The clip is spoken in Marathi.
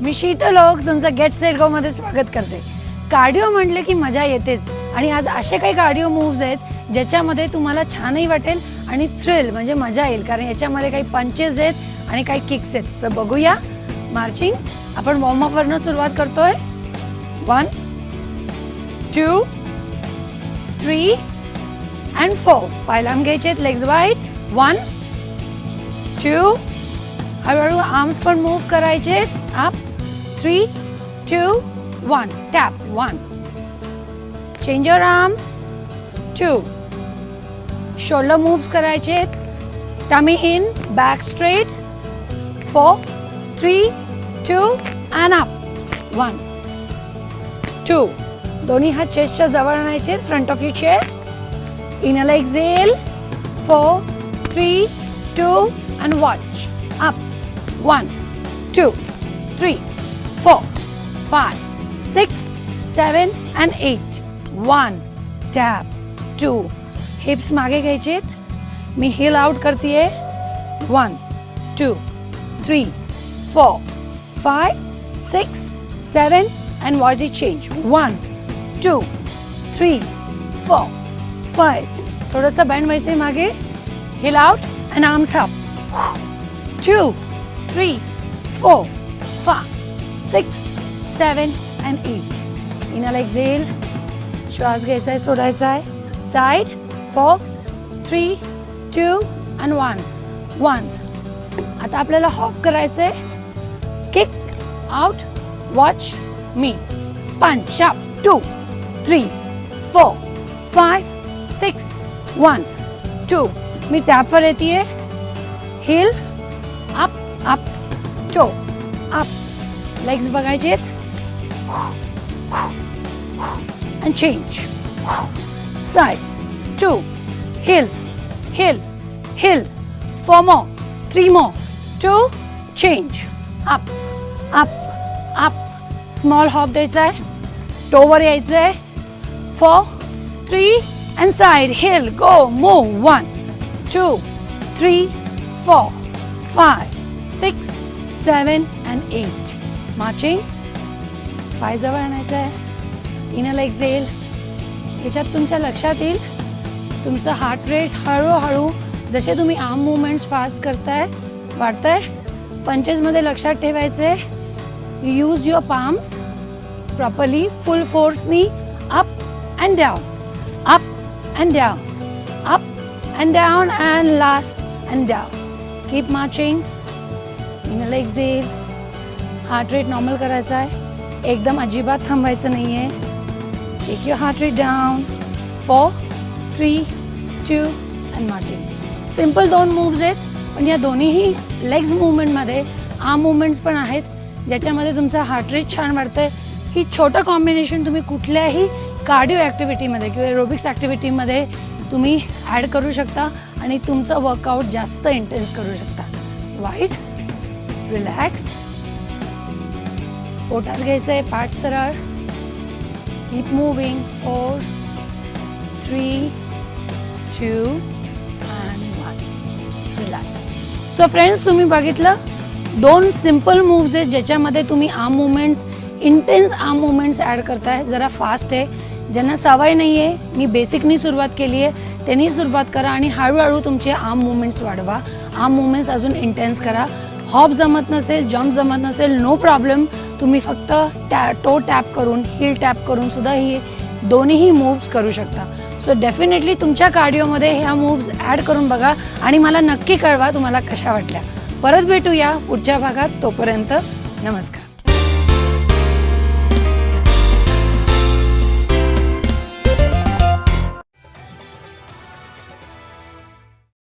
मी शीतल ओक तुमचं गेट सेट गो मध्ये स्वागत करते। कार्डिओ म्हटले की मजा येतेच आणि आज असे काही कार्डिओ मूव्स आहेत ज्याच्यामध्ये तुम्हाला छानही वाटेल आणि थ्रिल म्हणजे मजा येईल, कारण याच्यामध्ये काही पंचेस आहेत आणि काही किक्स आहेत। सो बघूया मार्चिंग। आपण वॉर्म अप वरनं सुरुवात करतोय। 1 2 3 and 4 पायलान घ्यायचे, लेग्स वाईड। 1 2 हळूहळू आर्म्स पण मूव करायचे up. 3 2 1 tap 1 change your arms. 2 shoulder moves करायचे, tummy in back straight. 4 3 2 and up 1 2 दोन्ही हात चेस्टच्या जवळ आणायचे, front of your chest. Inhale exhale 4 3 2 and watch up 1 2 3 4 5 6 7 and 8 1 tap 2 hips मागे घ्यायचे, मी हिल आउट करतेय। 1 2 3 4 5 6 7 and watch the change। 1 2 3 4 5 थोडंसं बेंड व्हायचंय मागे, hill out and arms up। 2 3 4 5 6 7 and 8 इनहल exhale, श्वास घ्यायचा आहे, सोडायचा आहे। साइड 4 3 2 and 1 आता आपल्याला हॉप करायचंय। किक आउट, वॉच मी, पंच अप 2 3 4 5 6 1 2 मी टॅपवर येतेय। हिल अप अप टो अप, लेग्स बघायचे and change। side 2 hill hill hill 4 more 3 more 2 change up up up small hop द्यायचा आहे, टोवर यायचं आहे। 4 3 and side hill go move 1 2 3 4 5 6 7 and 8 marching। पाय जवळ आणायचं आहे, इनहल एक्झेल। याच्यात तुमच्या लक्षात येईल तुमचं हार्ट रेट हळूहळू जसे तुम्ही आर्म मूवमेंट्स फास्ट करताय वाढताय। पंचेस मध्ये लक्षात ठेवायचे, you use your palms properly, full फोर्सनी up and down up and down up and down and last and down. Keep marching. Inhale exhale, heart rate normal करायचा आहे, एकदम अजिबात थांबायचं नाहीये। Take your heart rate down. 4 3 2 and marching। Simple दोन मूव्स आहेत, पण या दोन्हीही लेग्स मूवमेंटमध्ये आर्म मूवमेंट्स पण आहेत ज्याच्यामध्ये तुमचा हार्ट रेट छान वाढतंय। ही छोटं कॉम्बिनेशन तुम्ही कुठल्याही कार्डिओ ॲक्टिव्हिटीमध्ये किंवा एरोबिक्स ॲक्टिव्हिटीमध्ये तुम्ही ॲड करू शकता आणि तुमचं वर्कआउट जास्त इंटेन्स करू शकता। वाईड रिलॅक्स, पोटात घ्यायचं आहे, पाठ सरळ। Keep moving 4 3 2 and 1 relax. So friends, तुम्ही बघितलं दोन सिंपल मूव्स आहेत ज्याच्यामध्ये तुम्ही arm movements, intense arm movements add करताय। जरा फास्ट आहे, ज्यांना सवय नाही आहे, मी बेसिकनी सुरुवात केली आहे, त्यांनी सुरुवात करा आणि हळूहळू तुमचे आर्म मूवमेंट्स वाढवा। आर्म मूवमेंट्स अजून इंटेन्स करा। हॉप जमत नसेल, जम्प जमत नसेल, नो प्रॉब्लेम, तुम्ही फक्त टो टॅप करून, हिल टॅप करून सुद्धा ही दोन्हीही मूव्स करू शकता। सो डेफिनेटली तुमच्या कार्डिओमध्ये ह्या मूव्स ॲड करून बघा आणि मला नक्की कळवा तुम्हाला कशा वाटल्या। परत भेटूया पुढच्या भागात, तोपर्यंत नमस्कार।